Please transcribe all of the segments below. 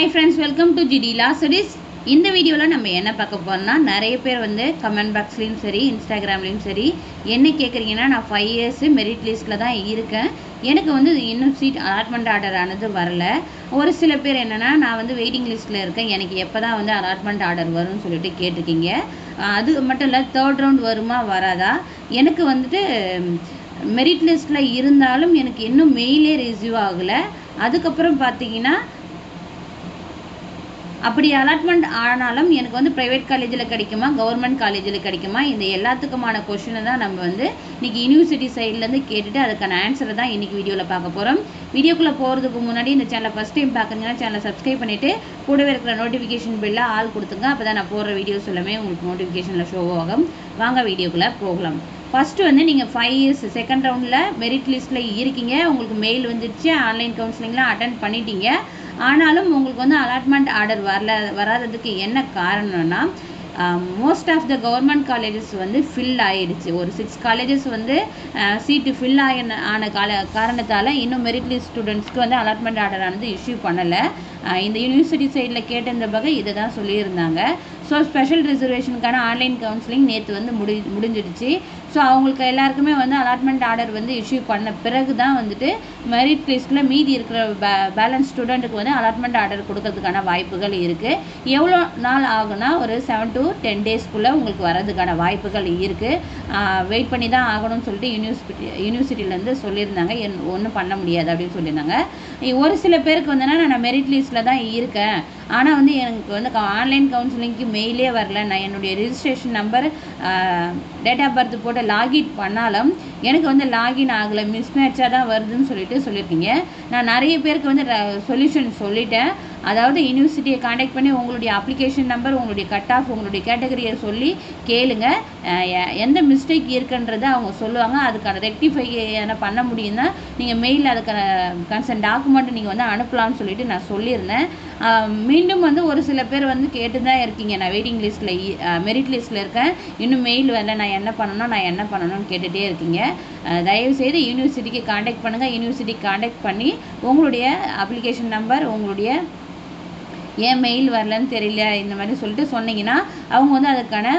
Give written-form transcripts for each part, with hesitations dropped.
Hi friends, welcome to GD Law Studies. இந்த வீடியோவில் நம்ம என்ன பார்க்க போறோம்னா நிறைய பேர் வந்து கமெண்ட் பாக்ஸ்லையும் சரி இன்ஸ்டாகிராம்லையும் சரி என்ன கேட்குறீங்கன்னா நான் 5 years மெரிட் லிஸ்ட்டில் தான் இருக்கேன், எனக்கு வந்து இன்னும் சீட் அலாட்மெண்ட் ஆர்டர் ஆனது வரல. ஒரு சில பேர் என்னென்னா நான் வந்து வெயிட்டிங் லிஸ்ட்டில் இருக்கேன், எனக்கு எப்போ தான் வந்து அலாட்மெண்ட் ஆர்டர் வரும்னு சொல்லிட்டு கேட்டிருக்கீங்க. அது மட்டும் இல்லை, 3rd ரவுண்ட் வருமா வராதா, எனக்கு வந்துட்டு மெரிட் லிஸ்ட்டில் இருந்தாலும் எனக்கு இன்னும் மெயிலே ரிசீவ் ஆகலை. அதுக்கப்புறம் பார்த்தீங்கன்னா அப்படி அலாட்மெண்ட் ஆனாலும் எனக்கு வந்து ப்ரைவேட் காலேஜில் கிடைக்குமா கவர்மெண்ட் காலேஜில் கிடைக்குமா, இந்த எல்லாத்துக்குமான கொஷினை தான் நம்ம வந்து இன்றைக்கி யூனிவர்சிட்டி சைட்லேருந்து கேட்டுட்டு அதுக்கான ஆன்சரை தான் இன்றைக்கி வீடியோவில் பார்க்க போகிறோம். வீடியோக்குள்ளே போகிறதுக்கு முன்னாடி இந்த சேனலை ஃபஸ்ட் டைம் பார்க்குறீங்கன்னா சேனலை சப்ஸ்கிரைப் பண்ணிவிட்டு கூடவே இருக்கிற நோட்டிஃபிகேஷன் பில்லை ஆள் கொடுத்துங்க, அப்போ தான் நான் போடுற வீடியோஸ் எல்லாமே உங்களுக்கு நோட்டிஃபிகேஷனில் ஷோ ஆகும். வாங்க வீடியோக்குள்ளே போகலாம். ஃபஸ்ட்டு வந்து நீங்கள் 5 years 2nd ரவுண்டில் மெரிட் லிஸ்ட்டில் இருக்கீங்க, உங்களுக்கு மெயில் வந்துடுச்சு, ஆன்லைன் கவுன்சிலிங்லாம் அட்டன் பண்ணிட்டீங்க. ஆனாலும் உங்களுக்கு வந்து அலாட்மெண்ட் ஆர்டர் வராததுக்கு என்ன காரணம்னா most of the government colleges வந்து ஃபில் ஆகிடுச்சு. ஒரு 6 காலேஜஸ் வந்து சீட்டு ஃபில் ஆன காரணத்தால் இன்னும் மெரிட் லிஸ்ட் ஸ்டூடெண்ட்ஸ்க்கு வந்து அலாட்மெண்ட் ஆர்டர் ஆனது இஷ்யூ பண்ணலை. இந்த யூனிவர்சிட்டி சைடில் கேட்டிருந்த வகை இதை தான் சொல்லியிருந்தாங்க. ஸோ ஸ்பெஷல் ரிசர்வேஷனுக்கான ஆன்லைன் கவுன்சிலிங் நேற்று வந்து முடிஞ்சிடுச்சு. ஸோ அவங்களுக்கு எல்லாருக்குமே வந்து அலாட்மெண்ட் ஆர்டர் வந்து இஷ்யூ பண்ண பிறகு தான் வந்துட்டு மெரிட் லிஸ்ட்டில் மீதி இருக்கிற பேலன்ஸ் ஸ்டூடெண்ட்டுக்கு வந்து அலாட்மெண்ட் ஆர்டர் கொடுக்கறதுக்கான வாய்ப்புகள் இருக்குது. எவ்வளோ நாள் ஆகுனா ஒரு 7 to 10 daysக்குள்ளே உங்களுக்கு வரதுக்கான வாய்ப்புகள் இருக்குது. வெயிட் பண்ணி தான் ஆகணும்னு சொல்லிட்டு யூனிவர்சிட்டியிலேருந்து சொல்லியிருந்தாங்க. ஒன்றும் பண்ண முடியாது அப்படின்னு சொல்லியிருந்தாங்க. ஒரு சில பேருக்கு வந்து நான் மெரிட் லிஸ்ட்டில் தான் இருக்கேன், ஆனால் வந்து எனக்கு வந்து ஆன்லைன் கவுன்சிலிங்க்கு மெயிலே வரல, நான் என்னுடைய registration number date of birth போட்டு லாகின் பண்ணாலும் எனக்கு வந்து லாகின் ஆகலை, மிஸ்மேட்சாக தான் வருதுன்னு சொல்லியிருக்கீங்க. நான் நிறைய பேருக்கு வந்து சொல்யூஷன் சொல்லிட்டேன். அதாவது யூனிவர்சிட்டியை காண்டாக்ட் பண்ணி உங்களுடைய அப்ளிகேஷன் நம்பர், உங்களுடைய கட் ஆஃப், உங்களுடைய கேட்டகரியை சொல்லி கேளுங்க, எந்த மிஸ்டேக் இருக்குன்றதை அவங்க சொல்லுவாங்க. அதுக்கான ரெக்டிஃபை என்ன பண்ண முடியும்னா நீங்கள் மெயிலில் அதுக்கான கன்சர்ன் டாக்குமெண்ட் நீங்கள் வந்து அனுப்பலாம்னு சொல்லிட்டு நான் சொல்லியிருந்தேன். மீண்டும் வந்து ஒரு சில பேர் வந்து கேட்டு தான் இருக்கீங்க, நான் வெயிட்டிங் லிஸ்ட்டில் மெரிட் லிஸ்ட்டில் இருக்கேன், இன்னும் மெயில் வரல, நான் என்ன பண்ணணும்னு கேட்டுகிட்டே இருக்கீங்க. தயவுசெய்து யூனிவர்சிட்டிக்கு காண்டாக்ட் பண்ணுங்கள். யூனிவர்சிட்டிக்கு காண்டாக்ட் பண்ணி உங்களுடைய அப்ளிகேஷன் நம்பர், உங்களுடைய ஏன் மெயில் வரலன்னு தெரியல இந்த மாதிரி சொல்லிட்டு சொன்னீங்கன்னா அவங்க வந்து அதுக்கான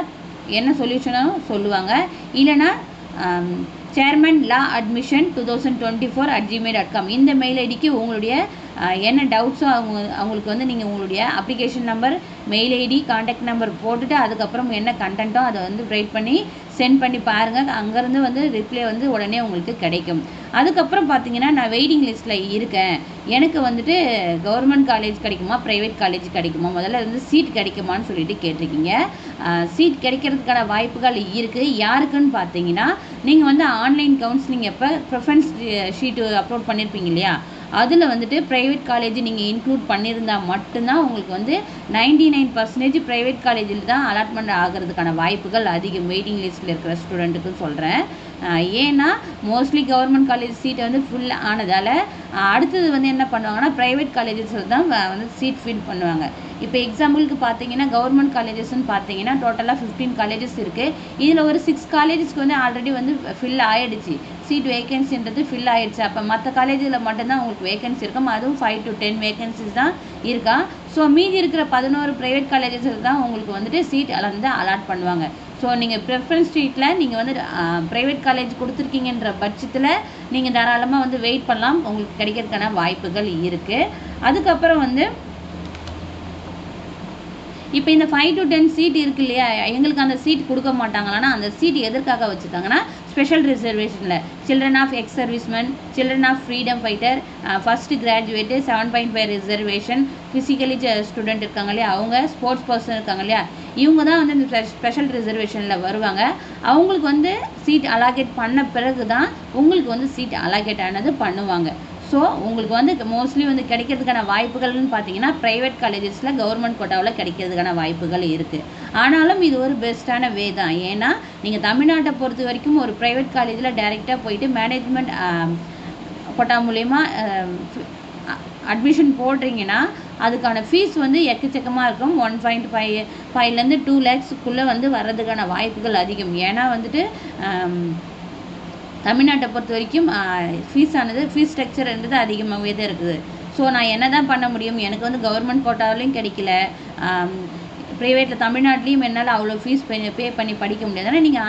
என்ன சொல்யூஷனும் சொல்லுவாங்க. இல்லைனா chairman law admission 2024@gmail.com இந்த மெயில் ஐடிக்கு உங்களுடைய என்ன டவுட்ஸோ அவங்களுக்கு வந்து நீங்கள் உங்களுடைய application number, mail ID, contact number போட்டுட்டு அதுக்கப்புறம் என்ன கண்டென்ட்டோ அதை வந்து ரைட் பண்ணி சென்ட் பண்ணி பாருங்கள். அங்கேருந்து வந்து ரிப்ளை வந்து உடனே உங்களுக்கு கிடைக்கும். அதுக்கப்புறம் பார்த்தீங்கன்னா நான் வெயிட்டிங் லிஸ்ட்டில் இருக்கேன், எனக்கு வந்துட்டு கவர்மெண்ட் காலேஜ் கிடைக்குமா ப்ரைவேட் காலேஜ் கிடைக்குமா, முதல்ல வந்து சீட் கிடைக்குமான்னு சொல்லிட்டு கேட்டிருக்கீங்க. சீட் கிடைக்கிறதுக்கான வாய்ப்புகள் இருக்குது. யாருக்குன்னு பார்த்தீங்கன்னா நீங்கள் வந்து ஆன்லைன் கவுன்சிலிங் எப்போ ப்ரிஃபரன்ஸ் ஷீட்டு அப்லோட் பண்ணியிருப்பீங்க இல்லையா, அதில் வந்துட்டு ப்ரைவேட் காலேஜ் நீங்கள் இன்க்ளூட் பண்ணியிருந்தால் மட்டும்தான் உங்களுக்கு வந்து 99% ப்ரைவேட் காலேஜில் தான் அலாட்மெண்ட் ஆகிறதுக்கான வாய்ப்புகள் அதிகம், வெயிட்டிங் லிஸ்ட்டில் இருக்கிற ஸ்டூடெண்ட்டுக்கு சொல்கிறேன். ஏன்னா மோஸ்ட்லி கவர்மெண்ட் காலேஜ் சீட்டை வந்து ஃபுல் ஆனதால் அடுத்தது வந்து என்ன பண்ணுவாங்கன்னா ப்ரைவேட் காலேஜஸில் தான் வந்து சீட் ஃபில் பண்ணுவாங்க. இப்போ எக்ஸாம்பிளுக்கு பார்த்தீங்கன்னா கவர்மெண்ட் காலேஜஸ்ன்னு பார்த்தீங்கன்னா டோட்டலாக 15 காலேஜஸ் இருக்குது. இதில் ஒரு 6 காலேஜஸ்க்கு வந்து ஆல்ரெடி வந்து ஃபில் ஆகிடுச்சு, சீட் வேகன்சின்றது ஃபில் ஆகிடுச்சு. அப்போ மற்ற காலேஜில் மட்டும்தான் உங்களுக்கு வேகன்சி இருக்கும், அதுவும் 5 to 10 வேகன்சிஸ் தான் இருக்கா. ஸோ மீதி இருக்கிற 11 ப்ரைவேட் காலேஜஸில் தான் உங்களுக்கு வந்துட்டு சீட் வந்து அலாட் பண்ணுவாங்க. ஸோ நீங்கள் ப்ரிஃபரன்ஸ் சீட்டில் நீங்கள் வந்து ப்ரைவேட் காலேஜ் கொடுத்துருக்கீங்கன்ற பட்சத்தில் நீங்கள் தாராளமாக வந்து வெயிட் பண்ணலாம், உங்களுக்கு கிடைக்கிறதுக்கான வாய்ப்புகள் இருக்குது. அதுக்கப்புறம் வந்து இப்போ இந்த 5 to 10 சீட் இருக்கு இல்லையா, எங்களுக்கு அந்த சீட் கொடுக்க மாட்டாங்களான்னா அந்த சீட் எதற்காக வச்சுருக்காங்கன்னா ஸ்பெஷல் ரிசர்வேஷனில் children of ex serviceman, children of freedom fighter, first graduate, 7.5 reservation, physically student இருக்காங்க இல்லையா அவங்க, ஸ்போர்ட்ஸ் பர்சன் இருக்காங்க இல்லையா, இவங்க தான் வந்து இந்த ஸ்பெஷல் ரிசர்வேஷனில் வருவாங்க. அவங்களுக்கு வந்து சீட் அலாகேட் பண்ண பிறகு தான் உங்களுக்கு வந்து சீட் அலாகேட் ஆனது பண்ணுவாங்க. ஸோ உங்களுக்கு வந்து மோஸ்ட்லி வந்து கிடைக்கிறதுக்கான வாய்ப்புகள்னு பார்த்தீங்கன்னா ப்ரைவேட் காலேஜஸில் கவர்மெண்ட் கோட்டாவில் கிடைக்கிறதுக்கான வாய்ப்புகள் இருக்குது. ஆனாலும் இது ஒரு பெஸ்ட்டான வே தான். ஏன்னா நீங்கள் தமிழ்நாட்டை பொறுத்த வரைக்கும் ஒரு ப்ரைவேட் காலேஜில் டைரெக்டாக போயிட்டு மேனேஜ்மெண்ட் கோட்டா மூலயமா அட்மிஷன் போடுறீங்கன்னா அதுக்கான ஃபீஸ் வந்து எக்கச்சக்கமாக இருக்கும். 1.5 2 lakhsக்குள்ளே வந்து வர்றதுக்கான வாய்ப்புகள் அதிகம். ஏன்னா வந்துட்டு தமிழ்நாட்டை பொறுத்த வரைக்கும் ஃபீஸ் ஸ்ட்ரக்சர்ன்றது அதிகமாகவே தான் இருக்குது. ஸோ நான் என்ன தான் பண்ண முடியும், எனக்கு வந்து கவர்மெண்ட் கோட்டாவிலையும் கிடைக்கல, ப்ரைவேட்டில் தமிழ்நாட்டிலையும் என்னால் அவ்வளோ ஃபீஸ் பே பண்ணி படிக்க முடியாது. ஆனால் நீங்கள்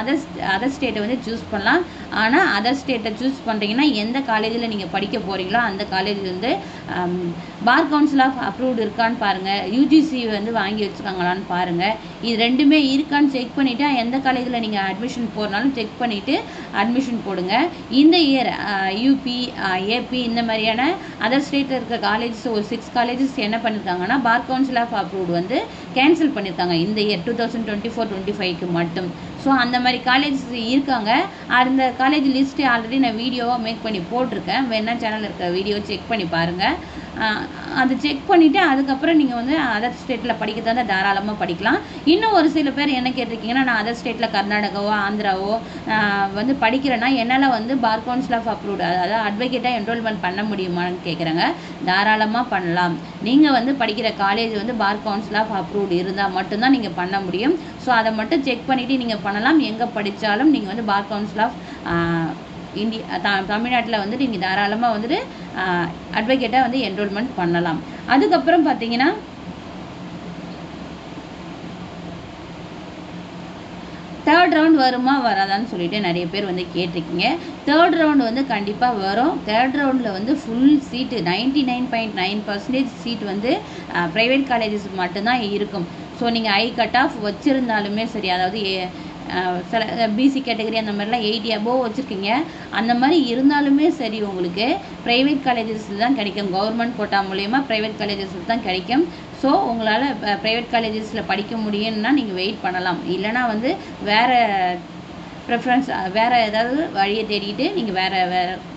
அதர் ஸ்டேட்டை வந்து சூஸ் பண்ணலாம். ஆனால் அதர் ஸ்டேட்டை சூஸ் பண்ணுறீங்கன்னா எந்த காலேஜில் நீங்கள் படிக்க போகிறீங்களோ அந்த காலேஜ் வந்து பார் கவுன்சில் ஆஃப் அப்ரூவ்டு இருக்கான்னு பாருங்கள், யூஜிசி வந்து வாங்கி வச்சுருக்காங்களான்னு பாருங்கள். இது ரெண்டுமே இருக்கான்னு செக் பண்ணிவிட்டு எந்த காலேஜில் நீங்கள் அட்மிஷன் போகிறனாலும் செக் பண்ணிவிட்டு அட்மிஷன் போடுங்க. இந்த இயர் யூபி, ஏபி இந்த மாதிரியான அதர் ஸ்டேட்டில் இருக்கிற காலேஜஸ் ஒரு 6 காலேஜஸ் என்ன பண்ணியிருக்காங்கன்னா பார் கவுன்சில் ஆஃப் அப்ரூவ்டு வந்து கேன்சல் பண்ணியிருக்காங்க இந்த இயர் 2024-25க்கு மட்டும். ஸோ அந்த மாதிரி காலேஜஸ் இருக்காங்க. அந்த காலேஜ் லிஸ்ட்டு ஆல்ரெடி நான் வீடியோவாக மேக் பண்ணி போட்டிருக்கேன். வேணா சேனலில் இருக்க வீடியோ செக் பண்ணி பாருங்கள். அது செக் பண்ணிவிட்டு அதுக்கப்புறம் நீங்கள் வந்து அதர் ஸ்டேட்டில் படிக்கிறதா தாராளமாக படிக்கலாம். இன்னும் ஒரு சில பேர் என்ன கேட்டிருக்கீங்கன்னா, நான் அதர் ஸ்டேட்டில் கர்நாடகாவோ ஆந்திராவோ வந்து படிக்கிறேன்னா என்னால் வந்து பார் கவுன்சில் ஆஃப் அப்ரூவ்டு அதாவது அட்வொகேட்டாக என்ரோல்மெண்ட் பண்ண முடியுமான்னு கேட்குறாங்க. தாராளமாக பண்ணலாம். நீங்கள் வந்து படிக்கிற காலேஜ் வந்து பார் கவுன்சில் ஆஃப் அப்ரூவ்டு இருந்தால் மட்டும்தான் நீங்கள் பண்ண முடியும். ஸோ அதை மட்டும் செக் பண்ணிவிட்டு நீங்கள் பண்ணலாம். எங்கே படித்தாலும் நீங்கள் வந்து பார் கவுன்சில் ஆஃப் தமிழ்நாட்டில் வந்து நீங்கள் தாராளமாக வந்துட்டு அட்வொகேட்டாக வந்து என்ரோல்மெண்ட் பண்ணலாம். அதுக்கப்புறம் பார்த்தீங்கன்னா தேர்ட் ரவுண்ட் வருமா வராதான்னு சொல்லிட்டு நிறைய பேர் வந்து கேட்டிருக்கீங்க. தேர்ட் ரவுண்டு வந்து கண்டிப்பாக வரும். தேர்ட் ரவுண்டில் வந்து ஃபுல் சீட்டு 99.9% சீட் வந்து ப்ரைவேட் காலேஜஸ் மட்டும்தான் இருக்கும். ஸோ நீங்கள் ஹை கட் ஆஃப் வச்சுருந்தாலுமே சரி, அதாவது சில பிசி கேட்டகரி அந்த மாதிரிலாம் 80 above வச்சுருக்கீங்க, அந்த மாதிரி இருந்தாலுமே சரி உங்களுக்கு ப்ரைவேட் காலேஜஸில் தான் கிடைக்கும். கவர்மெண்ட் கோட்டா மூலயமா ப்ரைவேட் காலேஜஸில் தான் கிடைக்கும். ஸோ உங்களால் ப்ரைவேட் காலேஜஸில் படிக்க முடியும்னா நீங்கள் வெயிட் பண்ணலாம். இல்லைனா வந்து வேறு ப்ரிஃபரன்ஸ் வேறு ஏதாவது வழியை தேடிட்டு நீங்கள் வேறு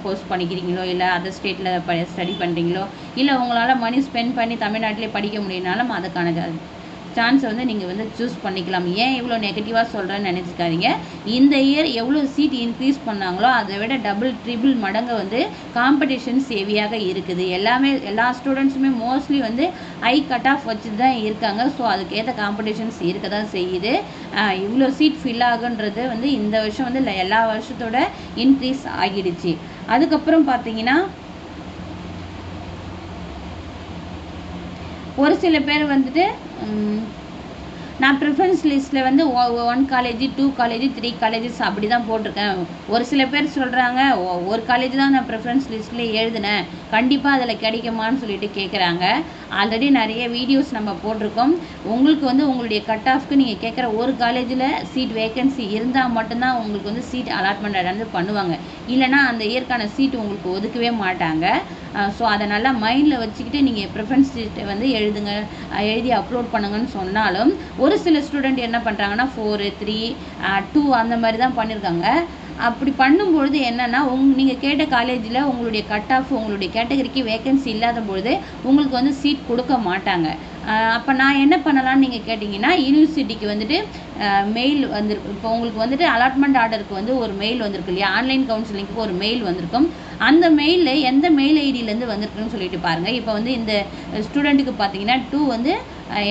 கோர்ஸ் பண்ணிக்கிறீங்களோ, இல்லை அதர் ஸ்டேட்டில் ஸ்டடி பண்ணுறீங்களோ, இல்லை உங்களால் மணி ஸ்பெண்ட் பண்ணி தமிழ்நாட்டிலே படிக்க முடியினாலும் அதுக்கான சான்ஸை வந்து நீங்கள் வந்து சூஸ் பண்ணிக்கலாம். ஏன் இவ்வளோ நெகட்டிவாக சொல்கிறேன்னு நினச்சிக்காதீங்க. இந்த இயர் எவ்வளோ சீட் இன்க்ரீஸ் பண்ணாங்களோ அதை விட டபுள் ட்ரிபிள் மடங்கு வந்து காம்படிஷன்ஸ் ஹெவியாக இருக்குது. எல்லா ஸ்டூடெண்ட்ஸுமே மோஸ்ட்லி வந்து ஹை கட் ஆஃப் வச்சுட்டு தான் இருக்காங்க. ஸோ அதுக்கேற்ற காம்படிஷன்ஸ் இருக்க தான் செய்யுது. இவ்வளோ சீட் ஃபில் ஆகுன்றது வந்து இந்த வருஷம் வந்து எல்லா வருஷத்தோட இன்க்ரீஸ் ஆகிடுச்சு. அதுக்கப்புறம் பார்த்தீங்கன்னா ஒரு சில பேர் வந்துட்டு நான் ப்ரிஃபரன்ஸ் லிஸ்ட்டில் வந்து 1 காலேஜ் 2 காலேஜ் 3 காலேஜஸ் அப்படி தான் போட்டிருக்கேன். ஒரு சில பேர் சொல்கிறாங்க ஒரு காலேஜ் தான் நான் ப்ரிஃபரன்ஸ் லிஸ்ட்டில் எழுதினேன், கண்டிப்பாக அதில் கிடைக்குமான்னு சொல்லிட்டு கேட்குறாங்க. ஆல்ரெடி நிறைய வீடியோஸ் நம்ம போட்டிருக்கோம். உங்களுக்கு வந்து உங்களுடைய கட் ஆஃப்க்கு நீங்கள் கேட்குற ஒரு காலேஜில் சீட் வேக்கன்சி இருந்தால் மட்டும்தான் உங்களுக்கு வந்து சீட் அலாட்மெண்ட் வந்து பண்ணுவாங்க. இல்லைனா அந்த இயற்கான சீட் உங்களுக்கு ஒதுக்கவே மாட்டாங்க. ஸோ அதை நல்லா மைண்டில் வச்சுக்கிட்டு நீங்கள் ப்ரிஃபரன்ஸ் லிஸ்ட்டை வந்து எழுதி அப்லோட் பண்ணுங்கன்னு சொன்னாலும் ஒரு சில ஸ்டூடெண்ட் என்ன பண்ணுறாங்கன்னா 4, 3, 2 அந்த மாதிரி தான் பண்ணியிருக்காங்க. அப்படி பண்ணும்பொழுது என்னென்னா நீங்கள் கேட்ட காலேஜில் உங்களுடைய கட் ஆஃப் உங்களுடைய கேட்டகரிக்கு வேக்கன்சி இல்லாத பொழுது உங்களுக்கு வந்து சீட் கொடுக்க மாட்டாங்க. அப்போ நான் என்ன பண்ணலான்னு நீங்கள் கேட்டிங்கன்னா, யூனிவர்சிட்டிக்கு வந்துட்டு மெயில் வந்திருக்கு. இப்போ உங்களுக்கு வந்துட்டு அலாட்மெண்ட் ஆர்டருக்கு வந்து ஒரு மெயில் வந்திருக்கு இல்லையா, ஆன்லைன் கவுன்சிலிங்க்கு ஒரு மெயில் வந்திருக்கும். அந்த மெயிலில் எந்த மெயில் ஐடியிலேருந்து வந்திருக்குன்னு சொல்லிட்டு பாருங்கள். இப்போ வந்து இந்த ஸ்டூடெண்ட்டுக்கு பார்த்தீங்கன்னா 2 வந்து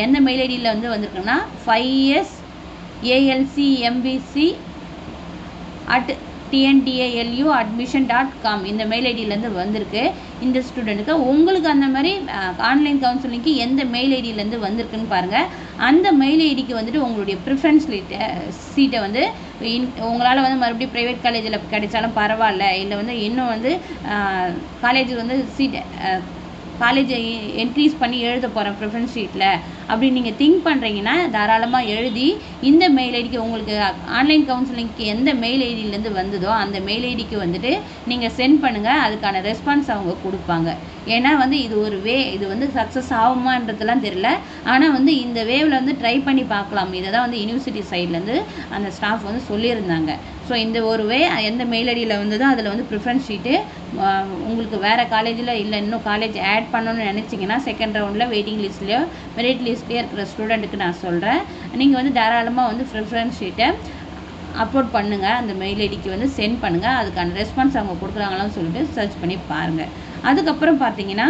எந்த மெயில் ஐடியில் வந்து வந்திருக்குன்னா 5yesalc@tndalu.admission.com இந்த மெயில் ஐடியிலேருந்து வந்திருக்கு இந்த ஸ்டூடெண்ட்டுக்கு. உங்களுக்கு அந்த மாதிரி ஆன்லைன் கவுன்சிலிங்க்கு எந்த மெயில் ஐடியிலேருந்து வந்திருக்குன்னு பாருங்கள். அந்த மெயில் ஐடிக்கு வந்துட்டு உங்களுடைய ப்ரிஃபரன்ஸ் சீட்டை வந்து உங்களால் வந்து மறுபடியும் ப்ரைவேட் காலேஜில் கிடைச்சாலும் பரவாயில்ல, இல்லை வந்து இன்னும் வந்து காலேஜ் வந்து சீட்டை காலேஜை இன்க்ரீஸ் பண்ணி எழுத போகிறேன் ப்ரிஃபரன்ஸ் ஷீட்டில் அப்படின்னு நீங்கள் திங்க் பண்ணுறீங்கன்னா தாராளமாக எழுதி இந்த மெயில் ஐடிக்கு உங்களுக்கு ஆன்லைன் கவுன்சிலிங்க்கு எந்த மெயில் ஐடியிலேருந்து வந்ததோ அந்த மெயில் ஐடிக்கு வந்துட்டு நீங்கள் சென்ட் பண்ணுங்கள். அதுக்கான ரெஸ்பான்ஸ் அவங்க கொடுப்பாங்க. ஏன்னா வந்து இது ஒரு இது வந்து சக்ஸஸ் ஆகுமான்றதுலாம் தெரியல. ஆனால் வந்து இந்த வேவில் வந்து ட்ரை பண்ணி பார்க்கலாம். இதை தான் வந்து யூனிவர்சிட்டி சைட்லேருந்து அந்த ஸ்டாஃப் வந்து சொல்லியிருந்தாங்க. ஸோ இந்த ஒரு எந்த மெயில் ஐடியில் வந்ததோ அதில் வந்து ப்ரிஃபரன்ஸ் ஷீட்டு உங்களுக்கு வேறு காலேஜில் இல்லை இன்னும் காலேஜ் ஆட் பண்ணணும்னு நினச்சிங்கன்னா செகண்ட் ரவுண்டில் வெயிட்டிங் லிஸ்ட்லேயோ மெரிட் லிஸ்ட்லேயே இருக்கிற ஸ்டூடெண்ட்டுக்கு நான் சொல்கிறேன், நீங்கள் வந்து தாராளமாக வந்து ப்ரிஃபரன்ஸ் ஷீட்டை அப்லோட் பண்ணுங்கள். அந்த மெயில் ஐடிக்கு வந்து சென்ட் பண்ணுங்கள். அதுக்கான ரெஸ்பான்ஸ் அவங்க கொடுக்குறாங்களான்னு சொல்லிட்டு சர்ச் பண்ணி பாருங்கள். அதுக்கப்புறம் பார்த்தீங்கன்னா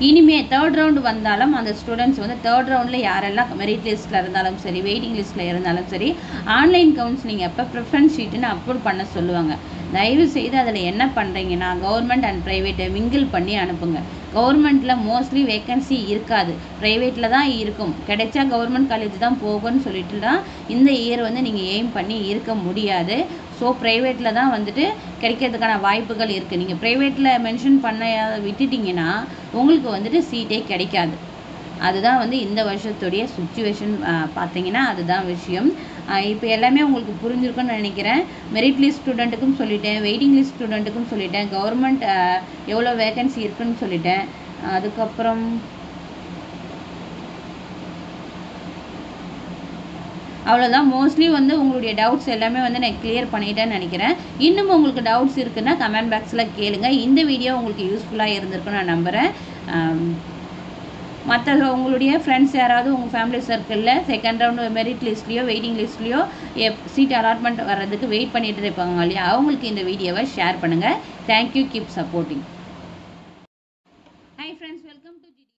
இனிமேல் தேர்ட் ரவுண்டு வந்தாலும் அந்த ஸ்டூடெண்ட்ஸ் வந்து தேர்ட் ரவுண்டில் யாரெல்லாம் மெரிட் லிஸ்ட்டில் இருந்தாலும் சரி வெயிட்டிங் லிஸ்ட்டில் இருந்தாலும் சரி ஆன்லைன் கவுன்சிலிங் அப்போ ப்ரிஃபரன்ஸ் ஷீட்டுன்னு அப்லோட் பண்ண சொல்லுவாங்க. தயவு செய்து அதில் என்ன பண்ணுறீங்கன்னா கவர்மெண்ட் அண்ட் ப்ரைவேட்டை மிங்கிள் பண்ணி அனுப்புங்க. கவர்மெண்ட்டில் மோஸ்ட்லி வேக்கன்சி இருக்காது, ப்ரைவேட்டில் தான் இருக்கும். கிடைச்சா கவர்மெண்ட் காலேஜ் தான் போகும்னு சொல்லிட்டு தான் இந்த இயர் வந்து நீங்கள் எய்ம் பண்ணி இருக்க முடியாது. ஸோ ப்ரைவேட்டில் தான் வந்துட்டு கிடைக்கிறதுக்கான வாய்ப்புகள் இருக்குது. நீங்கள் ப்ரைவேட்டில் மென்ஷன் பண்ண விட்டுட்டிங்கன்னா உங்களுக்கு வந்துட்டு சீட்டே கிடைக்காது. அதுதான் வந்து இந்த வருஷத்துடைய சுச்சுவேஷன். பார்த்தீங்கன்னா அதுதான் விஷயம். இப்போ எல்லாமே உங்களுக்கு புரிஞ்சிருக்குன்னு நினைக்கிறேன். மெரிட் லிஸ்ட் ஸ்டூடெண்ட்டுக்கும் சொல்லிட்டேன், வெயிட்டிங் லிஸ்ட் ஸ்டூடெண்ட்டுக்கும் சொல்லிட்டேன், கவர்மெண்ட் எவ்வளோ வேகன்சி இருக்குன்னு சொல்லிட்டேன். அதுக்கப்புறம் அவ்வளோதான். மோஸ்ட்லி வந்து உங்களுடைய டவுட்ஸ் எல்லாமே வந்து நான் கிளியர் பண்ணிட்டேன்னு நினைக்கிறேன். இன்னும் உங்களுக்கு டவுட்ஸ் இருக்குன்னா கமெண்ட் பாக்ஸில் கேளுங்க. இந்த வீடியோ உங்களுக்கு யூஸ்ஃபுல்லாக இருந்திருக்குன்னு நான் நம்புகிறேன். மற்ற உங்களுடைய ஃப்ரெண்ட்ஸ் யாராவது உங்கள் ஃபேமிலி சர்க்கிளில் செகண்ட் ரவுண்டு மெரிட் லிஸ்ட்லேயோ வெயிட்டிங் லிஸ்ட்லேயோ சீட் அலாட்மெண்ட் வர்றதுக்கு வெயிட் பண்ணிட்டு இருப்பாங்க இல்லையா, அவங்களுக்கு இந்த வீடியோவை ஷேர் பண்ணுங்கள். Thank you, keep supporting.